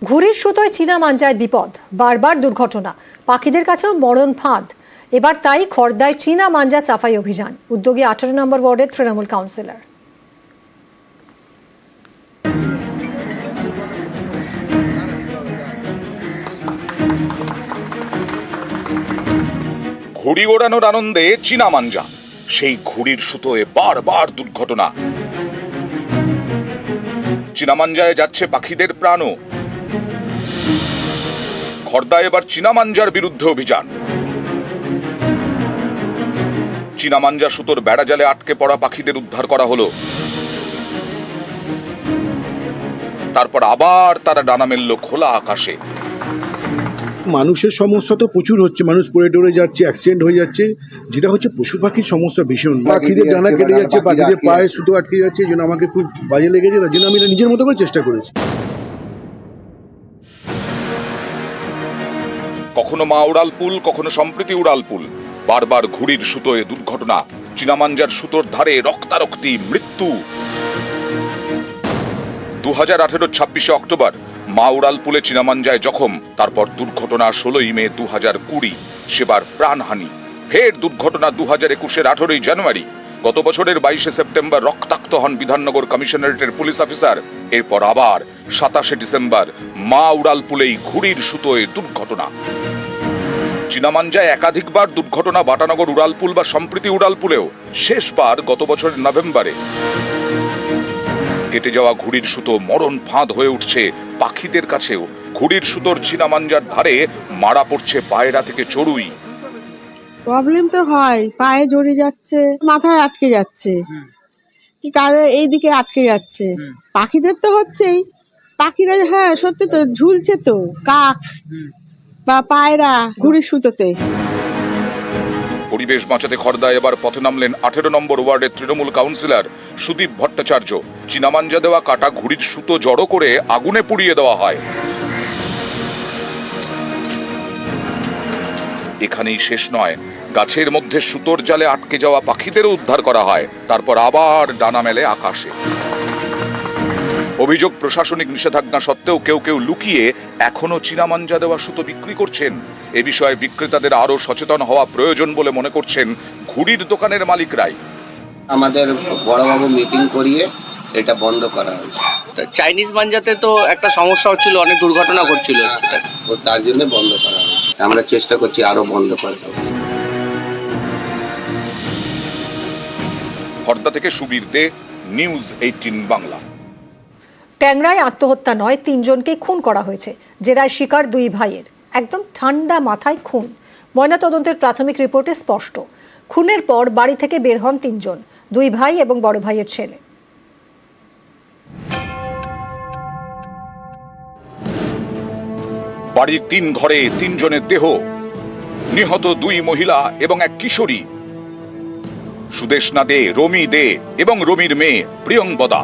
ঘুড়ির সুতোয় চীনা মাঞ্জায় বিপদ, বারবার দুর্ঘটনা, পাখিদের কাছেও মরণ ফাঁদ। এবার তাই খড়দায় চীনা মাঞ্জা সাফাই অভিযান। উদ্যোগী 18 নম্বর ওয়ার্ডের তৃণমূল কাউন্সিলর। ঘুড়ি ওড়ানোর আনন্দে চীনা মাঞ্জা, সেই ঘুড়ির সুতোয় বারবার দুর্ঘটনা। চীনা মাঞ্জায় যাচ্ছে পাখিদের প্রাণও। খড়দায় এবার চীনা মাঞ্জার বিরুদ্ধে অভিযান। চীনা মাঞ্জা সুতোর বেড়াজালে আটকে পড়া পাখিদের উদ্ধার করা হলো। তারপর আবার তারা ডানা মেলল খোলা আকাশে। মানুষের সমস্যা তো প্রচুর হচ্ছে, মানুষ পড়ে টরে যাচ্ছে, অ্যাক্সিডেন্ট হয়ে যাচ্ছে, যেটা হচ্ছে পশু পাখির সমস্যা ভীষণ। পাখিদের ডানা কেটে যাচ্ছে, পাখিদের পায়ে সুতো আটকে যাচ্ছে, এই জন্য আমাকে খুব বাজে লেগেছে, তার জন্য আমি এটা নিজের মতো করে চেষ্টা করেছি। কখনো মা উড়ালপুল, কখনো সম্প্রীতি উড়ালপুল, বারবার ঘুড়ির সুতোয় দুর্ঘটনা। চীনা মাঞ্জার সুতোর ধারে রক্তারক্তি, মৃত্যু। 2018 26 অক্টোবর মা উড়ালপুলে চীনা মাঞ্জায় জখম, তারপর দুর্ঘটনা 16 মে 2020, সেবার প্রাণহানি। ফের দুর্ঘটনা 2021 18 জানুয়ারি। গত বছরের 22 সেপ্টেম্বর রক্তাক্ত হন বিধাননগর কমিশনারেটের পুলিশ অফিসার। এরপর আবার 27 ডিসেম্বর মা উড়ালপুলেই ঘুড়ির সুতোয় দুর্ঘটনা। চীনা মাঞ্জায় একাধিকবার দুর্ঘটনা বাটানগর উড়ালপুল বা সম্প্রীতি উড়ালপুলেও, শেষবার গত বছরের নভেম্বরে। কেটে যাওয়া ঘুড়ির সুতো মরণ ফাঁদ হয়ে উঠছে পাখিদের কাছেও। ঘুড়ির সুতোর চীনা মাঞ্জার ধারে মারা পড়ছে পায়রা থেকে চড়ুই। প্রবলেম তো হয়, পায়ে জড়ে যাচ্ছে, মাথায় আটকে যাচ্ছে, কি কারে এইদিকে আটকে যাচ্ছে। পাখিদের তো হচ্ছেই, পাখিরা হ্যাঁ সত্যি তো ঝুলছে তো, কাক বা পায়রা ঘুড়ির সুতোতে। পরিবেশ বাঁচাতে খড়দায় এবার পথে নামলেন 18 নম্বর ওয়ার্ডের তৃণমূল কাউন্সিলর সুদীপ ভট্টাচার্য। চীনা মাঞ্জা দেওয়া কাটা ঘুড়ির সুতো জড়ো করে আগুনে পুড়িয়ে দেওয়া হয়। এখানেই শেষ নয়, গাছের মধ্যে সুতোর জালে আটকে যাওয়া পাখিদেরও উদ্ধার করা হয়, তারপর আবার ডানা মেলে আকাশে। অভিযোগ, প্রশাসনিক নিষেধাজ্ঞা সত্ত্বেও কেউ কেউ লুকিয়ে এখনো চীনা মাঞ্জা দেওয়া সুতো বিক্রি করছেন। এ বিষয়ে বিক্রেতাদের আরো সচেতন হওয়া প্রয়োজন বলে মনে করছেন ঘুড়ির দোকানের মালিকরাই। আমাদের বড়বাবু মিটিং করিয়ে এটা বন্ধ করা হয়েছে। চাইনিজ মাঞ্জাতে তো একটা সমস্যা হচ্ছিল, অনেক দুর্ঘটনা ঘটছিল, তার জন্য বন্ধ করা হয়েছে। আমরা চেষ্টা করছি আরো বন্ধ করতে। খড়দা থেকে সুবীর দে, নিউজ 18 বাংলা। ট্যাংরায় আত্মহত্যা নয়, 3 জনকে খুন করা হয়েছে। জেরায় শিকার 2 ভাইয়ের, একদম ঠান্ডা মাথায় খুন। ময়নাতদন্তের প্রাথমিক রিপোর্টে স্পষ্ট, খুনের পর বাড়ি থেকে বের হন 3 জন, 2 ভাই এবং বড় ভাইয়ের ছেলে। বাড়ির 3 ঘরে 3 জনের দেহ, নিহত 2 মহিলা এবং এক কিশোরী, সুদেশনা দে, রমি দে এবং রমির মেয়ে প্রিয়ংবদা।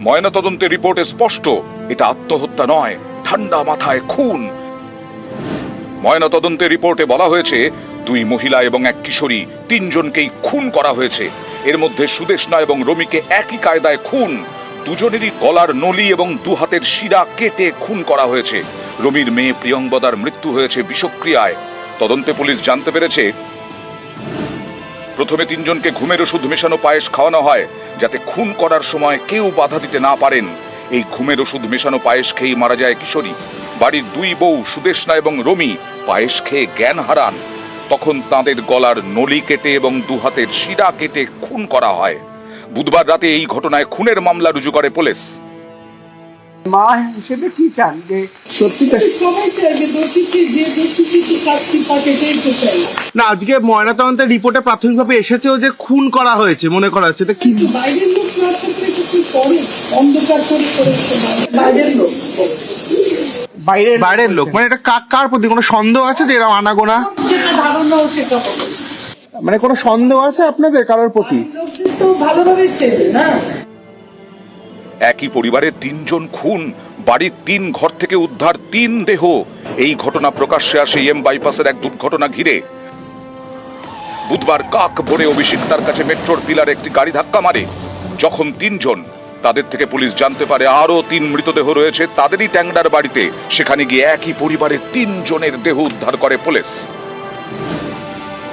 ময়নাতদন্তের রিপোর্টে স্পষ্ট, এটা আত্মহত্যা নয়, ঠান্ডা মাথায় খুন। ময়নাতদন্তের রিপোর্টে বলা হয়েছে 2 মহিলা এবং এক কিশোরী, 3 জনকেই খুন করা হয়েছে। এর মধ্যে সুদেশনা এবং রমিকে একই কায়দায় খুন। দুজনেরই গলার নলি এবং 2 হাতের শিরা কেটে খুন করা হয়েছে। রমির মেয়ে প্রিয়ংবদার মৃত্যু হয়েছে বিষক্রিয়ায়। তদন্তে পুলিশ জানতে পেরেছে, প্রথমে 3 জনকে ঘুমের ওষুধ মেশানো পায়েস খাওয়ানো হয়, যাতে খুন করার সময় কেউ বাধা দিতে না পারেন। এই ঘুমের ওষুধ মেশানো পায়েস খেয়ে মারা যায় কিশোরী। বাড়ির 2 বউ সুদেশনা এবং রমি পায়েস খেয়ে জ্ঞান হারান। তখন তাদের গলার নলি কেটে এবং 2 হাতের শিরা কেটে খুন করা হয়। বুধবার রাতে এই ঘটনায় খুনের মামলা রুজু করে পুলিশ। মা হিসেবে কি চান যে না, আজকে ময়নাতদন্তের রিপোর্টে প্রাথমিকভাবে এসেছেও যে খুন করা হয়েছে মনে করা হচ্ছে, কি বাইরের লোক না থাকলে কিছু করে অন্ধকার করে বাইরের লোক বাইরের লোক, মানে এটা কার প্রতি কোনো সন্দেহ আছে যে এরা আনাগোনা? যেটা ধারণা সেটা মানে কোনো সন্দেহ আছে আপনাদের কারোর প্রতি? তো ভালোভাবে চেনে না। একই পরিবারের 3 জন খুন, বাড়ির 3 ঘর থেকে উদ্ধার 3 দেহ। এই ঘটনা প্রকাশ্যে আসে এম বাইপাসের এক দুর্ঘটনা ঘিরে। বুধবার কাক ভোরে অভিষিক্তার কাছে মেট্রোর পিলারে একটি গাড়ি ধাক্কা মারে। জখম 3 জন, তাদের থেকে পুলিশ জানতে পারে আরো 3 মৃতদেহ রয়েছে তাদেরই ট্যাংরার বাড়িতে। সেখানে গিয়ে একই পরিবারের 3 জনের দেহ উদ্ধার করে পুলিশ।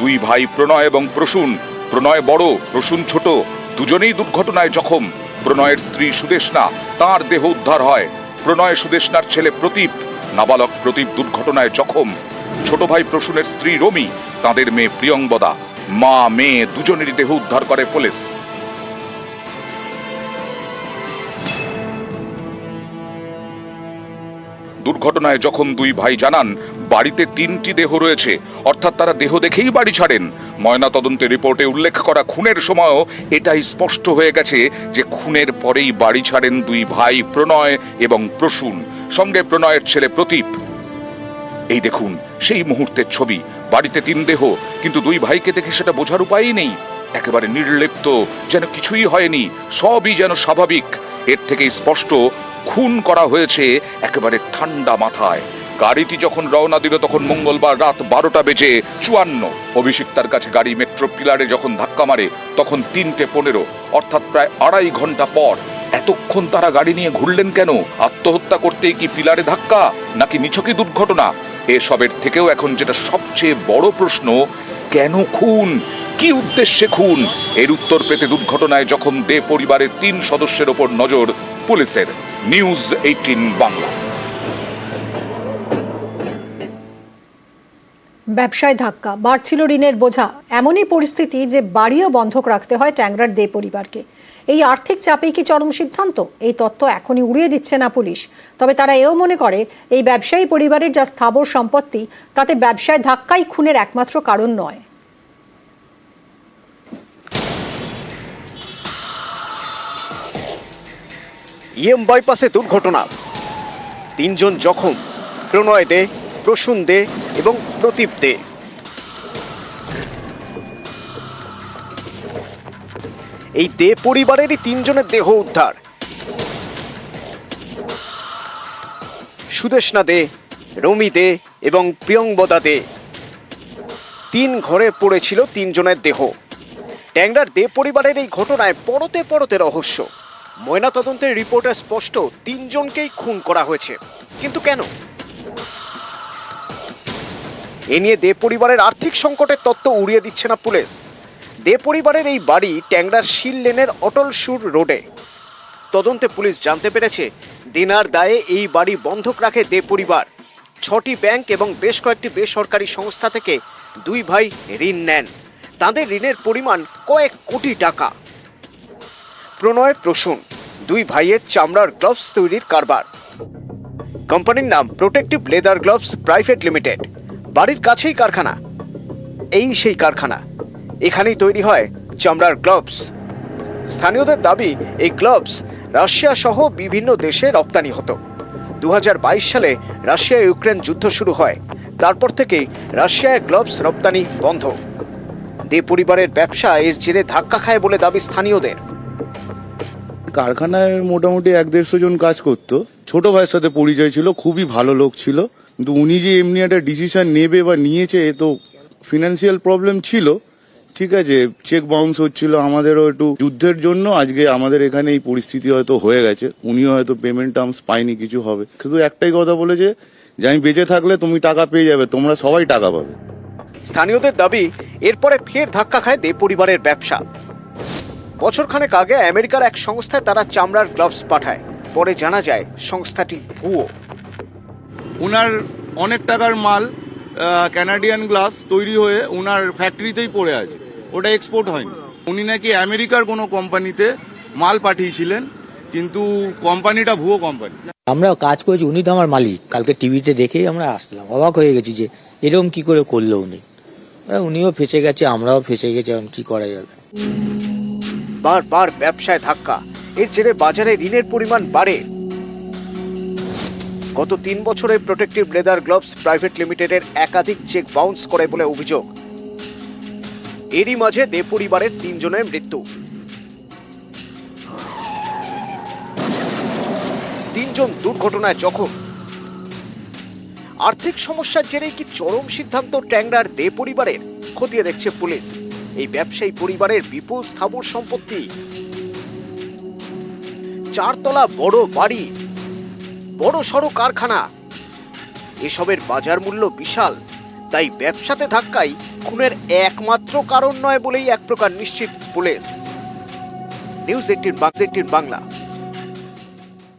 2 ভাই প্রণয় এবং প্রসূন। প্রণয় বড়, প্রসূন ছোট, দুজনেই দুর্ঘটনায় জখম। প্রণয়ের স্ত্রী সুদেশনা, তার দেহ উদ্ধার হয়। প্রণয় সুদেশনার ছেলে প্রদীপ, নাবালক প্রদীপ দুর্ঘটনায় জখম। ছোট ভাই প্রসূনের স্ত্রী রমি, তাদের মেয়ে প্রিয়ংবদা। মা মেয়ে দুজনেরই দেহ উদ্ধার করে পুলিশ। দুর্ঘটনায় যখন 2 ভাই জানান বাড়িতে 3টি দেহ রয়েছে, অর্থাৎ তারা দেহ দেখেই বাড়ি ছাড়েন। ময়নাতদন্তের রিপোর্টে উল্লেখ করা খুনের সময়ও এটাই স্পষ্ট হয়ে গেছে যে খুনের পরেই বাড়ি ছাড়েন 2 ভাই প্রণয় এবং প্রসূন, সঙ্গে প্রণয়ের ছেলে প্রদীপ। এই দেখুন সেই মুহূর্তের ছবি। বাড়িতে 3 দেহ, কিন্তু 2 ভাইকে দেখে সেটা বোঝার উপায়ই নেই। একেবারে নির্লিপ্ত, যেন কিছুই হয়নি, সবই যেন স্বাভাবিক। এর থেকেই স্পষ্ট খুন করা হয়েছে একেবারে ঠান্ডা মাথায়। গাড়িটি যখন রওনা দিল তখন মঙ্গলবার রাত 12:54। অভিষিক্তার কাছে গাড়ি মেট্রো পিলারে যখন ধাক্কা মারে তখন 3:15, অর্থাৎ প্রায় 2.5 ঘন্টা পর। এতক্ষণ তারা গাড়ি নিয়ে ঘুরলেন কেন? আত্মহত্যা করতেই কি পিলারে ধাক্কা, নাকি নিছকই দুর্ঘটনা? এসবের থেকেও এখন যেটা সবচেয়ে বড় প্রশ্ন, কেন খুন, কি উদ্দেশ্যে খুন? এর উত্তর পেতে দুর্ঘটনায় যখন দে পরিবারের 3 সদস্যের ওপর নজর পুলিশের। নিউজ 18 বাংলা। ব্যবসায় ধাক্কা, বাড়ছিল ঋণের বোঝা। এমনই পরিস্থিতি যে বাড়িও বন্ধক রাখতে হয় ট্যাংরার দে পরিবারকে। এই আর্থিক চাপেই কি চরম সিদ্ধান্ত? এই তত্ত্ব এখনই উড়িয়ে দিচ্ছে না পুলিশ। তবে তারা এও মনে করে এই ব্যবসায়ী পরিবারের যা স্থাবর সম্পত্তি, তাতে ব্যবসায় ধাক্কাই খুনের একমাত্র কারণ নয়। বাইপাসে দুর্ঘটনা, 3 জন জখম, প্রণয় দে, প্রসূন দে এবং প্রদীপ দে। এই দে পরিবারেরই 3 জনের দেহ উদ্ধার। সুদেশনা দে, রমি দে এবং প্রিয়ংবদা দে। 3 ঘরে পড়েছিল 3 জনের দেহ। ট্যাংরার দে পরিবারের এই ঘটনায় পরতে পরতে রহস্য। ময়নাতদন্তের রিপোর্টে স্পষ্ট 3 জনকেই খুন করা হয়েছে, কিন্তু কেন? এ নিয়ে দে পরিবারের আর্থিক সংকটের তত্ত্ব উড়িয়ে দিচ্ছে না পুলিশ। দে পরিবারের এই বাড়ি ট্যাংরার শিল লেনের অটল সুর রোডে। তদন্তে পুলিশ জানতে পেরেছে দেনার দায়ে এই বাড়ি বন্ধক রাখে দে পরিবার। 6টি ব্যাংক এবং বেশ কয়েকটি বেসরকারি সংস্থা থেকে 2 ভাই ঋণ নেন। তাদের ঋণের পরিমাণ কয়েক কোটি টাকা। প্রণয় প্রসূন 2 ভাইয়ের চামড়ার গ্লাভস তৈরির কারবার। কোম্পানির নাম protective leather gloves private limited. বাড়ির কাছেই কারখানা। এই সেই কারখানা, এখানেই তৈরি হয় চামড়ার গ্লাভস। স্থানীয়দের দাবি এই গ্লাভস রাশিয়া সহ বিভিন্ন দেশে রপ্তানি হতো। 2022 সালে রাশিয়া ইউক্রেন যুদ্ধ শুরু হয়। তারপর থেকেই রাশিয়ায় গ্লাভস রপ্তানি বন্ধ। দে পরিবারের ব্যবসা এর জেরে ধাক্কা খায় বলে দাবি স্থানীয়দের। কারখানায় মোটামুটি 1-150 জন কাজ করতো। ছোট ভাইয়ের সাথে পরিচয় ছিল, খুবই ভালো লোক ছিল, কিন্তু উনি যে এমনি একটা ডিসিশন নেবে বা নিয়েছে, এ তো ফিনান্সিয়াল প্রবলেম ছিল। ঠিক আছে, চেক বাউন্স হচ্ছিল, আমাদেরও একটু যুদ্ধের জন্য আজকে আমাদের এখানে এই পরিস্থিতি হয়তো হয়ে গেছে। উনিও হয়তো পেমেন্ট টার্মস পায়নি, কিছু হবে। শুধু একটাই কথা বলেছে যে আমি বেঁচে থাকলে তুমি টাকা পেয়ে যাবে, তোমরা সবাই টাকা পাবে। স্থানীয়দের দাবি এরপরে ফের ধাক্কা খায় দে পরিবারের ব্যবসা। বছরখানেক আগে আমেরিকার এক সংস্থায় তারা চামড়ার গ্লাভস পাঠায়। পরে জানা যায় সংস্থাটি ভুয়ো। উনার অনেক টাকার মাল ক্যানাডিয়ান গ্লাভস তৈরি হয়ে উনার ফ্যাক্টরিতেই পড়ে আছে, ওটা এক্সপোর্ট হয়নি। উনি নাকি আমেরিকার কোনো কোম্পানিতে মাল পাঠিয়েছিলেন, কিন্তু কোম্পানিটা ভুয়ো কোম্পানি। আমরা কাজ করেছি, উনি তো আমার মালিক। কালকে টিভিতে দেখেই আমরা আসলাম, অবাক হয়ে গেছি যে এরকম কি করে করলো উনি। উনিও ফেঁসে গেছে, আমরাও ফেঁসে গেছি, এখন কি করা যাবে। বারবার ব্যবসায় ধাক্কা, এর জেরে বাজারে ঋণের পরিমাণ বাড়ে। গত 3 বছরে প্রোটেক্টিভ লেদার গ্লাভস প্রাইভেট লিমিটেডের একাধিক চেক বাউন্স করে বলে অভিযোগ। এরই মাঝে দে পরিবারের 3 জনের মৃত্যু। 3 জন দুর্ঘটনায় জখম। আর্থিক সমস্যার জেরেই কি চরম সিদ্ধান্ত ট্যাংরার দে পরিবারের? খতিয়ে দেখছে পুলিশ। এই ব্যবসায়ী পরিবারের বিপুল স্থাবর সম্পত্তি। 4 তলা বড় বাড়ি, বড় সড়ো কারখানা, এসবের বাজার মূল্য বিশাল। তাই ব্যবসাতে ধাক্কাই খুনের একমাত্র কারণ নয় বলেই এক প্রকার নিশ্চিত পুলিশ। নিউজ 18 বাংলা।